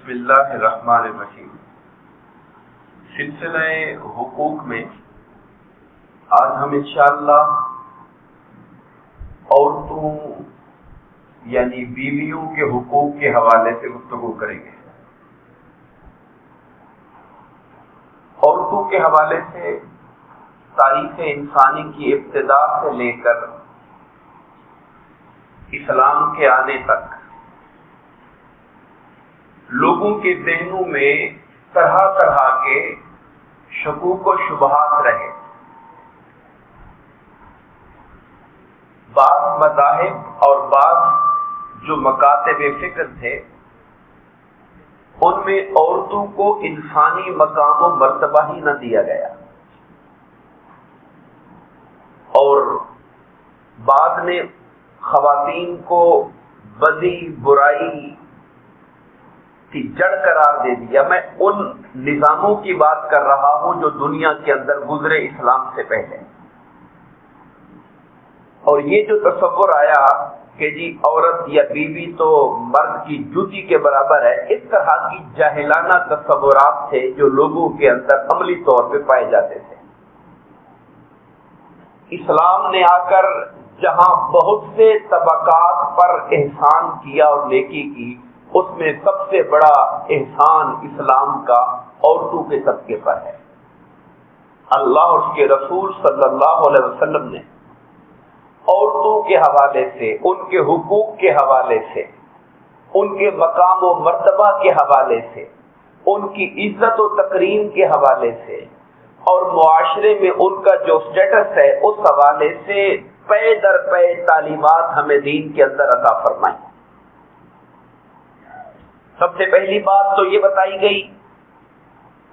بسم اللہ الرحمن الرحیم۔ سلسلہ حقوق میں آج ہم انشاءاللہ عورتوں یعنی بیویوں کے حقوق کے حوالے سے گفتگو کریں گے۔ عورتوں کے حوالے سے تاریخ انسانی کی ابتدا سے لے کر اسلام کے آنے تک لوگوں کے ذہنوں میں طرح طرح کے شکوک و شبہات رہے۔ بعض مذاہب اور بعض جو مکاتب فکر تھے ان میں عورتوں کو انسانی مقام و مرتبہ ہی نہ دیا گیا، اور بعد نے خواتین کو بدی برائی کی جڑ قرار دے دیا۔ میں ان نظاموں کی بات کر رہا ہوں جو دنیا کے اندر گزرے اسلام سے پہلے، اور یہ جو تصور آیا کہ جی عورت یا بیوی تو مرد کی جوتی کے برابر ہے، اس طرح کی جاہلانہ تصورات تھے جو لوگوں کے اندر عملی طور پہ پائے جاتے تھے۔ اسلام نے آ کر جہاں بہت سے طبقات پر احسان کیا اور نیکی کی، اس میں سب سے بڑا احسان اسلام کا عورتوں کے طبقے پر ہے۔ اللہ اور اس کے رسول صلی اللہ علیہ وسلم نے عورتوں کے حوالے سے، ان کے حقوق کے حوالے سے، ان کے مقام و مرتبہ کے حوالے سے، ان کی عزت و تکریم کے حوالے سے اور معاشرے میں ان کا جو سٹیٹس ہے اس حوالے سے پے در پے تعلیمات ہمیں دین کے اندر عطا فرمائیں۔ سب سے پہلی بات تو یہ بتائی گئی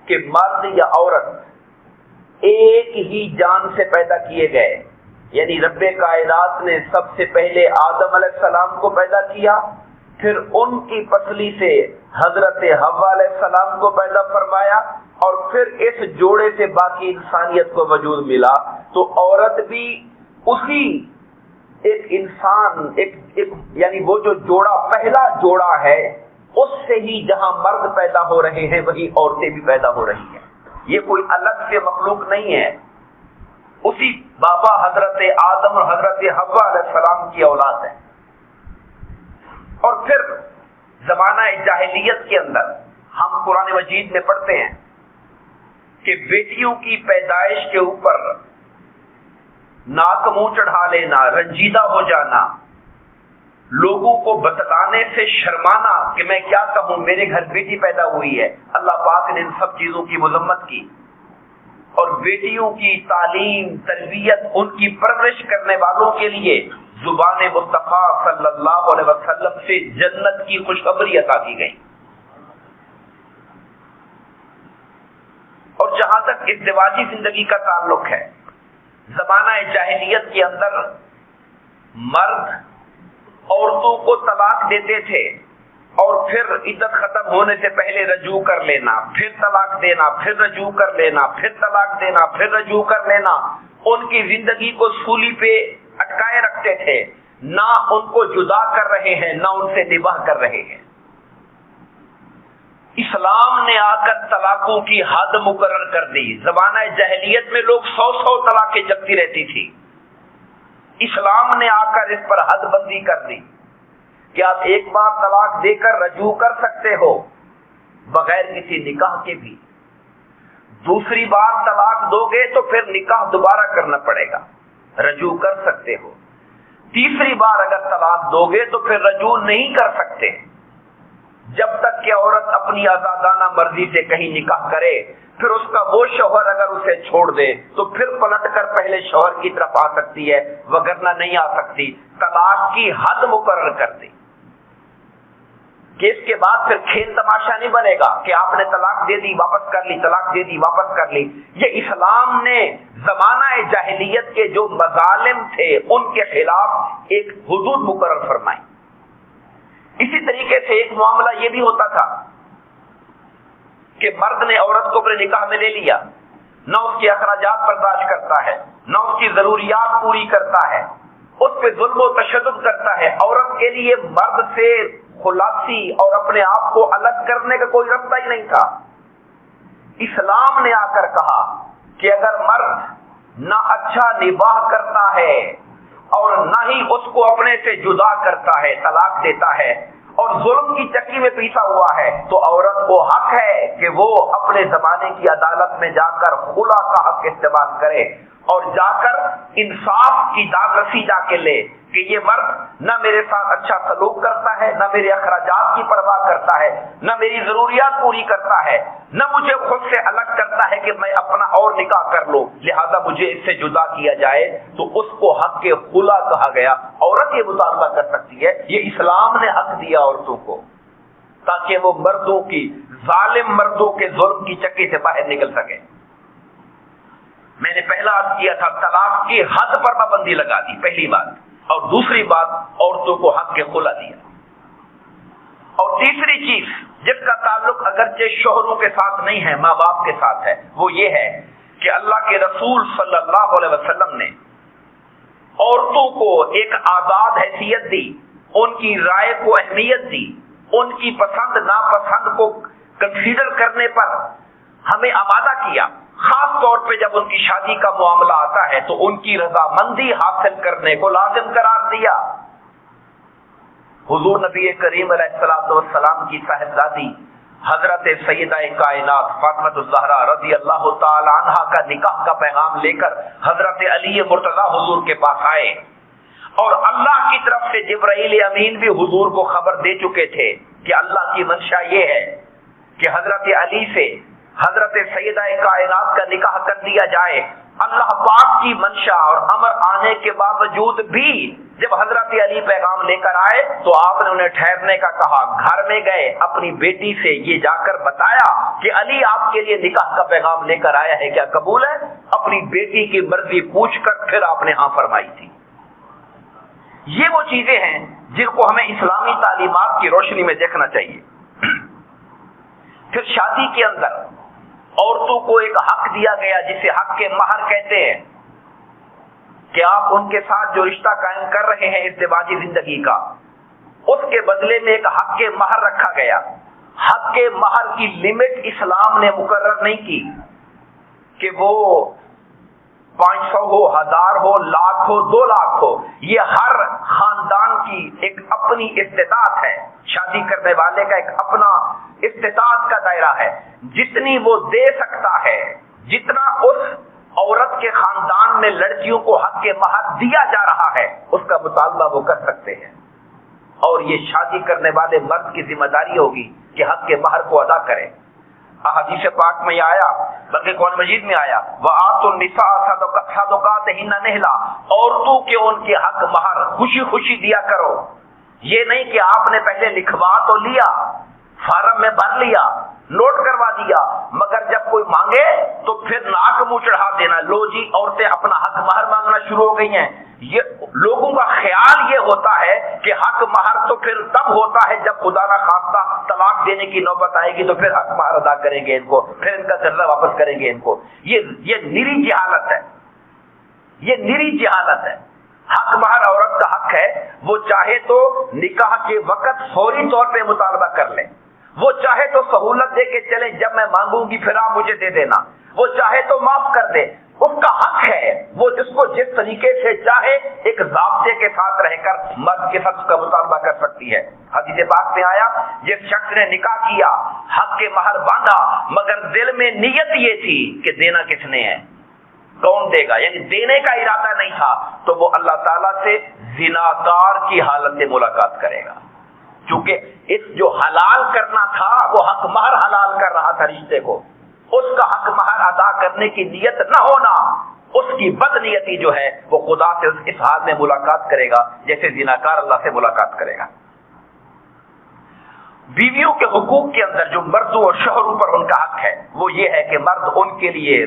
کہ مرد یا عورت ایک ہی جان سے پیدا کیے گئے، یعنی رب کائنات نے سب سے پہلے آدم علیہ السلام کو پیدا کیا، پھر ان کی پسلی سے حضرت حوا علیہ السلام کو پیدا فرمایا، اور پھر اس جوڑے سے باقی انسانیت کو وجود ملا۔ تو عورت بھی اسی ایک انسان یعنی وہ جو جوڑا پہلا جوڑا ہے اس سے ہی جہاں مرد پیدا ہو رہے ہیں وہی عورتیں بھی پیدا ہو رہی ہیں۔ یہ کوئی الگ سے مخلوق نہیں ہے، اسی بابا حضرت آدم اور حضرت حوا علیہ السلام کی اولاد ہے۔ اور پھر زمانہ جاہلیت کے اندر ہم قرآن مجید میں پڑھتے ہیں کہ بیٹیوں کی پیدائش کے اوپر ناک منہ چڑھا لینا، رنجیدہ ہو جانا، لوگوں کو بتلانے سے شرمانا کہ میں کیا کہوں، میرے گھر بیٹی پیدا ہوئی ہے، اللہ پاک نے ان سب چیزوں کی مذمت کی۔ اور بیٹیوں کی تعلیم، تربیت، ان کی پرورش کرنے والوں کے لیے زبان مصطفیٰ صلی اللہ علیہ وسلم سے جنت کی خوشخبری عطا کی گئی۔ اور جہاں تک ازدواجی زندگی کا تعلق ہے، زمانہ جاہلیت کے اندر مرد عورتوں کو طلاق دیتے تھے اور پھر عدت ختم ہونے سے پہلے رجوع کر لینا، پھر طلاق دینا، پھر رجوع کر لینا، پھر طلاق دینا، پھر رجوع کر لینا۔ ان کی زندگی کو سولی پہ اٹکائے رکھتے تھے، نہ ان کو جدا کر رہے ہیں نہ ان سے نباہ کر رہے ہیں۔ اسلام نے آ کر طلاقوں کی حد مقرر کر دی۔ زمانہ جاہلیت میں لوگ 100 طلاقیں جگتی رہتی تھی، اسلام نے آ کر اس پر حد بندی کر دی کہ آپ ایک بار طلاق دے کر رجوع کر سکتے ہو بغیر کسی نکاح کے بھی، دوسری بار طلاق دو گے تو پھر نکاح دوبارہ کرنا پڑے گا، رجوع کر سکتے ہو، تیسری بار اگر طلاق دو گے تو پھر رجوع نہیں کر سکتے جب تک کہ عورت اپنی آزادانہ مرضی سے کہیں نکاح کرے، پھر اس کا وہ شوہر اگر اسے چھوڑ دے تو پھر پلٹ کر پہلے شوہر کی طرف آ سکتی ہے، وگرنہ نہیں آ سکتی۔ طلاق کی حد مقرر کر دی کہ اس کے بعد پھر کھیل تماشا نہیں بنے گا کہ آپ نے طلاق دے دی واپس کر لی، طلاق دے دی واپس کر لی۔ یہ اسلام نے زمانہ جاہلیت کے جو مظالم تھے ان کے خلاف ایک حدود مقرر فرمائی۔ اسی طریقے سے ایک معاملہ یہ بھی ہوتا تھا کہ مرد نے عورت کو اپنے نکاح میں لے لیا، نہ اس کے اخراجات برداشت کرتا ہے، نہ اس کی ضروریات پوری کرتا ہے، اس پہ ظلم و تشدد کرتا ہے، عورت کے لیے مرد سے خلاصی اور اپنے آپ کو الگ کرنے کا کوئی راستہ ہی نہیں تھا۔ اسلام نے آ کر کہا کہ اگر مرد نہ اچھا نباہ کرتا ہے اور نہ ہی اس کو اپنے سے جدا کرتا ہے، طلاق دیتا ہے اور ظلم کی چکی میں پیسا ہوا ہے، تو عورت کو حق ہے کہ وہ اپنے زمانے کی عدالت میں جا کر خلا کا حق استعمال کرے اور جا کر انصاف کی داد رسی جا کے لے کہ یہ مرد نہ میرے ساتھ اچھا سلوک کرتا ہے، نہ میرے اخراجات کی پرواہ کرتا ہے، نہ میری ضروریات پوری کرتا ہے، نہ مجھے خود سے الگ کرتا ہے کہ میں اپنا اور نکاح کر لوں، لہذا مجھے اس سے جدا کیا جائے۔ تو اس کو حق کے خلا کہا گیا۔ عورت یہ مطالبہ کر سکتی ہے، یہ اسلام نے حق دیا عورتوں کو تاکہ وہ مردوں کی، ظالم مردوں کے ظلم کی چکی سے باہر نکل سکے۔ میں نے پہلا عرض کیا تھا طلاق کی حد پر پابندی لگا دی، پہلی بات، اور دوسری بات عورتوں کو حق کے خلا دیا، اور تیسری چیز جس کا تعلق اگرچہ شوہروں کے ساتھ نہیں ہے، ماں باپ کے ساتھ ہے، وہ یہ ہے کہ اللہ کے رسول صلی اللہ علیہ وسلم نے عورتوں کو ایک آزاد حیثیت دی، ان کی رائے کو اہمیت دی، ان کی پسند ناپسند کو کنسیڈر کرنے پر ہمیں آمادہ کیا، خاص طور پہ جب ان کی شادی کا معاملہ آتا ہے تو ان کی رضامندی حاصل کرنے کو لازم قرار دیا۔ حضور نبی کریم علیہ السلام کی صاحبزادی حضرت سیدہ کائنات فاطمہ الزہرا رضی اللہ تعالی عنہا کا نکاح کا پیغام لے کر حضرت علی مرتضیٰ حضور کے پاس آئے، اور اللہ کی طرف سے جبرائیل امین بھی حضور کو خبر دے چکے تھے کہ اللہ کی منشا یہ ہے کہ حضرت علی سے حضرت سیدہ کائنات کا نکاح کر دیا جائے۔ اللہ پاک کی منشا اور امر آنے کے باوجود بھی جب حضرت علی پیغام لے کر آئے تو آپ نے انہیں ٹھہرنے کا کہا، گھر میں گئے، اپنی بیٹی سے یہ جا کر بتایا کہ علی آپ کے لیے نکاح کا پیغام لے کر آیا ہے، کیا قبول ہے؟ اپنی بیٹی کی مرضی پوچھ کر پھر آپ نے ہاں فرمائی تھی۔ یہ وہ چیزیں ہیں جن کو ہمیں اسلامی تعلیمات کی روشنی میں دیکھنا چاہیے۔ پھر شادی کے اندر عورتوں کو ایک حق دیا گیا جسے حق کے مہر کہتے ہیں، کہ آپ ان کے ساتھ جو رشتہ قائم کر رہے ہیں ازدواجی زندگی کا، اس کے بدلے میں ایک حق کے مہر رکھا گیا۔ حق کے مہر کی لمٹ اسلام نے مقرر نہیں کی کہ وہ 500 ہو، 1000 ہو، لاکھ ہو، 2 لاکھ ہو، یہ ہر خاندان کی ایک اپنی استطاعت ہے، شادی کرنے والے کا ایک اپنا استطاعت کا دائرہ ہے، جتنی وہ دے سکتا ہے، جتنا اس عورت کے خاندان میں لڑکیوں کو حق کے مہر دیا جا رہا ہے اس کا مطالبہ وہ کر سکتے ہیں، اور یہ شادی کرنے والے مرد کی ذمہ داری ہوگی کہ حق کے مہر کو ادا کرے۔ احادیث پاک میں آیا، بلکہ قرآن مجید میں آیا، وَآتُوا النِّسَاءَ صَدُقَاتِهِنَّ نِحْلًا، عورتوں کے ان کے حق مہر خوشی خوشی دیا کرو۔ یہ نہیں کہ آپ نے پہلے لکھوا تو لیا، فارم میں بھر لیا، نوٹ کروا دیا، مگر جب کوئی مانگے تو پھر ناک منہ چڑھا دینا، لو جی عورتیں اپنا حق مہر مانگنا شروع ہو گئی ہیں۔ یہ لوگوں کا خیال یہ ہوتا ہے کہ حق مہر تو پھر تب ہوتا ہے جب خدا نہ خواستہ طلاق دینے کی نوبت آئے گی تو پھر حق مہر ادا کریں گے ان کو، پھر ان کا قرضہ واپس کریں گے ان کو۔ یہ نری جہالت ہے، یہ نری جہالت ہے۔ حق مہر عورت کا حق ہے، وہ چاہے تو نکاح کے وقت فوری طور پہ مطالبہ کر لیں، وہ چاہے تو سہولت دے کے چلیں، جب میں مانگوں گی پھر آپ مجھے دے دینا، وہ چاہے تو معاف کر دے، اس کا حق ہے، وہ جس کو جس طریقے سے چاہے ایک ضابطے کے ساتھ رہ کر مرد کے ساتھ کا مطالبہ کر سکتی ہے۔ حدیث پاک میں آیا، جس شخص نے نکاح کیا، حق کے مہر باندھا، مگر دل میں نیت یہ تھی کہ دینا کس نے ہے، کون دے گا، یعنی دینے کا ارادہ نہیں تھا، تو وہ اللہ تعالیٰ سے زناکار کی حالت میں ملاقات کرے گا، چونکہ اس جو حلال کرنا تھا وہ حق مہر حلال کر رہا تھا رشتے کو، اس کا حق مہر ادا کرنے کی نیت نہ ہونا، اس کی بد نیتی جو ہے وہ خدا سے اس حال میں ملاقات کرے گا جیسے زناکار اللہ سے ملاقات کرے گا۔ بیویوں کے حقوق کے اندر جو مردوں اور شوہروں پر ان کا حق ہے وہ یہ ہے کہ مرد ان کے لیے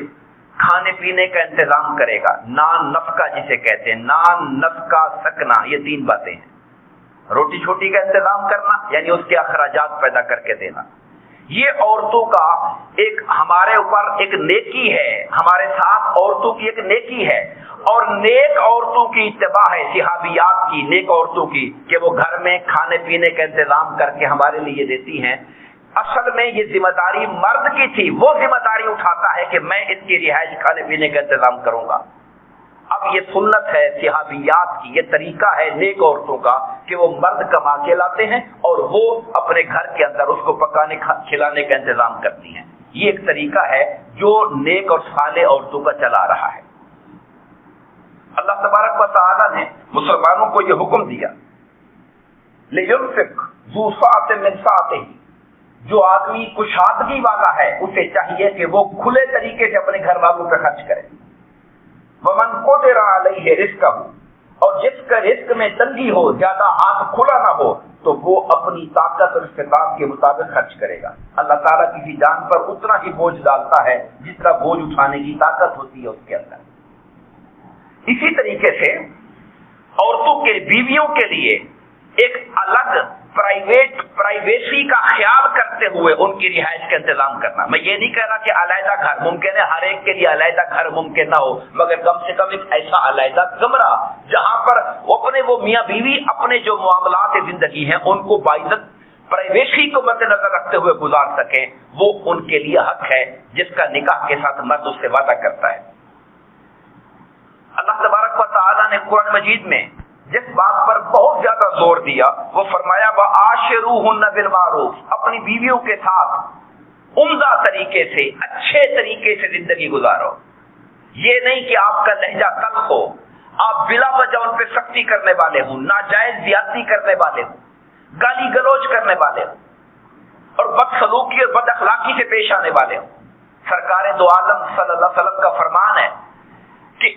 کھانے پینے کا انتظام کرے گا، نان نفقہ جسے کہتے ہیں، نان نفقہ سکنا، یہ 3 باتیں ہیں۔ روٹی چھوٹی کا انتظام کرنا یعنی اس کے اخراجات پیدا کر کے دینا، یہ عورتوں کا ایک ہمارے اوپر ایک نیکی ہے، ہمارے ساتھ عورتوں کی ایک نیکی ہے، اور نیک عورتوں کی اتباع ہے، صحابیات کی، نیک عورتوں کی، کہ وہ گھر میں کھانے پینے کا انتظام کر کے ہمارے لیے دیتی ہیں۔ اصل میں یہ ذمہ داری مرد کی تھی، وہ ذمہ داری اٹھاتا ہے کہ میں اس کی رہائش کھانے پینے کا انتظام کروں گا۔ اب یہ سنت ہے صحابیات کی، یہ طریقہ ہے نیک عورتوں کا کہ وہ مرد کما کے لاتے ہیں اور وہ اپنے گھر کے اندر اس کو پکانے کھلانے کا انتظام کرتی ہیں۔ یہ ایک طریقہ ہے جو نیک اور صالح عورتوں کا چلا رہا ہے۔ اللہ تبارک و تعالی نے مسلمانوں کو یہ حکم دیا، لِيُنْفِقْ ذُو سَعَةٍ مِّن سَعَتِهِ، جو آدمی کشادگی والا ہے اسے چاہیے کہ وہ کھلے طریقے سے اپنے گھر والوں پہ خرچ کرے۔ وَمَنْ قُدِرَ عَلَيْهِ رِزْقُهُ، اور جس کا رزق میں تنگی ہو، زیادہ ہاتھ کھلا نہ ہو، تو وہ اپنی طاقت اور استطاعت کے مطابق خرچ کرے گا۔ اللہ تعالیٰ کسی جان پر اتنا ہی بوجھ ڈالتا ہے جتنا بوجھ اٹھانے کی طاقت ہوتی ہے اس کے اندر۔ اسی طریقے سے عورتوں کے بیویوں کے لیے ایک الگ پرائیویسی کا خیال کرتے ہوئے ان کی رہائش کا انتظام کرنا۔ میں یہ نہیں کہہ رہا کہ علیحدہ گھر ممکن ہے، ہر ایک کے لیے علیحدہ گھر ممکن نہ ہو، مگر کم سے کم ایک ایسا علیحدہ کمرہ جہاں پر وہ میاں بیوی اپنے جو معاملات زندگی ہیں ان کو باعزت پرائیویسی کو مد نظر رکھتے ہوئے گزار سکیں، وہ ان کے لیے حق ہے جس کا نکاح کے ساتھ مرد اس سے وعدہ کرتا ہے۔ اللہ تبارک و تعالی نے قرآن مجید میں جس بات پر بہت زیادہ زور دیا وہ فرمایا وَعَاشِرُوهُنَّ بِالْمَعْرُوفِ، اپنی بیویوں کے ساتھ عمدہ طریقے سے، اچھے طریقے سے زندگی گزارو۔ یہ نہیں کہ آپ کا لہجہ تلخ ہو، آپ بلا وجہ ان پہ سختی کرنے والے ہوں، ناجائز زیادتی کرنے والے ہوں، گالی گلوچ کرنے والے ہوں اور بدسلوکی اور بد اخلاقی سے پیش آنے والے ہوں۔ سرکار دو عالم صلی اللہ علیہ وسلم کا فرمان ہے کہ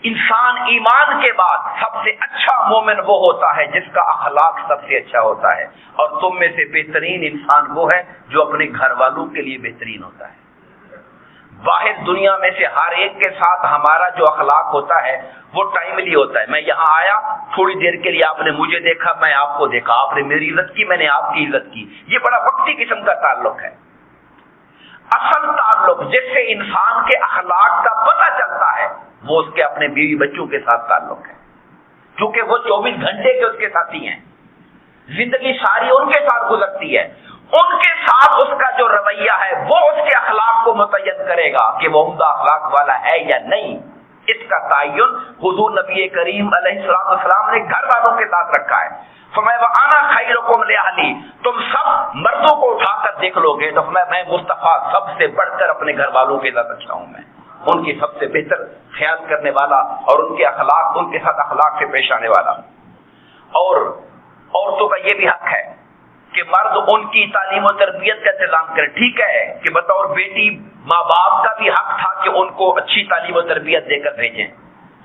انسان ایمان کے بعد سب سے اچھا مومن وہ ہوتا ہے جس کا اخلاق سب سے اچھا ہوتا ہے، اور تم میں سے بہترین انسان وہ ہے جو اپنے گھر والوں کے لیے بہترین ہوتا ہے۔ باہر دنیا میں سے ہر ایک کے ساتھ ہمارا جو اخلاق ہوتا ہے وہ ٹائملی ہوتا ہے۔ میں یہاں آیا، تھوڑی دیر کے لیے آپ نے مجھے دیکھا، میں آپ کو دیکھا، آپ نے میری عزت کی، میں نے آپ کی عزت کی، یہ بڑا وقتی قسم کا تعلق ہے۔ اصل تعلق جس سے انسان کے اخلاق کا پتہ چلتا ہے وہ اس کے اپنے بیوی بچوں کے ساتھ تعلق ہے، کیونکہ وہ 24 گھنٹے کے اس کے ساتھی ہیں، زندگی ساری ان کے ساتھ گزرتی ہے، ان کے ساتھ اس کا جو رویہ ہے وہ اس کے اخلاق کو متعین کرے گا کہ وہ عمدہ اخلاق والا ہے یا نہیں۔ اس کا تعین حضور نبی کریم علیہ السلام نے گھر والوں کے ساتھ رکھا ہے۔ فرمایا وَأَنَا خَيْرُكُمْ لِأَهْلِي، تم سب مردوں کو اٹھا کر دیکھ لو گے تو میں مصطفیٰ سب سے بڑھ کر اپنے گھر والوں کے ساتھ اچھا ہوں، میں ان کی سب سے بہتر خیال کرنے والا اور ان کے اخلاق، ان کے ساتھ اخلاق سے پیش آنے والا۔ اور عورتوں کا یہ بھی حق ہے کہ مرد ان کی تعلیم و تربیت کا انتظام کرے۔ ٹھیک ہے کہ بطور بیٹی ماں باپ کا بھی حق تھا کہ ان کو اچھی تعلیم و تربیت دے کر بھیجیں،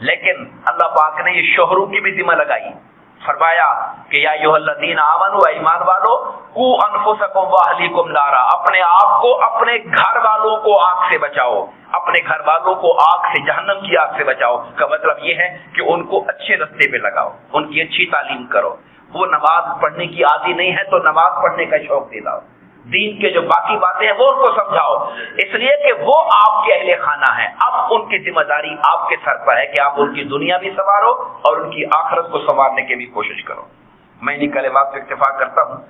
لیکن اللہ پاک نے یہ شوہروں کی بھی ذمہ لگائی، فرمایا کہ یا ایھا الذین آمنوا، ایمان والو، قوا انفسکم واہلیکم نارا، اپنے آپ کو، اپنے گھر والوں کو آگ سے بچاؤ، اپنے گھر والوں کو آگ سے، جہنم کی آگ سے بچاؤ۔ کا مطلب یہ ہے کہ ان کو اچھے رستے پہ لگاؤ، ان کی اچھی تعلیم کرو۔ وہ نماز پڑھنے کی عادی نہیں ہے تو نماز پڑھنے کا شوق دلاؤ، دین کے جو باقی باتیں ہیں وہ ان کو سمجھاؤ، اس لیے کہ وہ آپ کے اہل خانہ ہیں۔ اب ان کی ذمہ داری آپ کے سر پر ہے کہ آپ ان کی دنیا بھی سنوارو اور ان کی آخرت کو سنوارنے کی بھی کوشش کرو۔ میں انہیں کلمات پہ اکتفا کرتا ہوں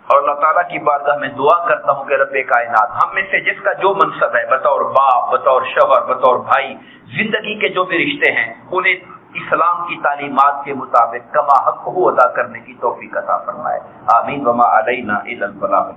اور اللہ تعالیٰ کی بارگاہ میں دعا کرتا ہوں کہ رب کائنات ہم میں سے جس کا جو منصب ہے، بطور باپ، بطور شوہر، بطور بھائی، زندگی کے جو بھی رشتے ہیں، انہیں اسلام کی تعلیمات کے مطابق کما حق ہو ادا کرنے کی توفیق عطا فرمائے۔ آمین۔ وما علینا الا البلاغ۔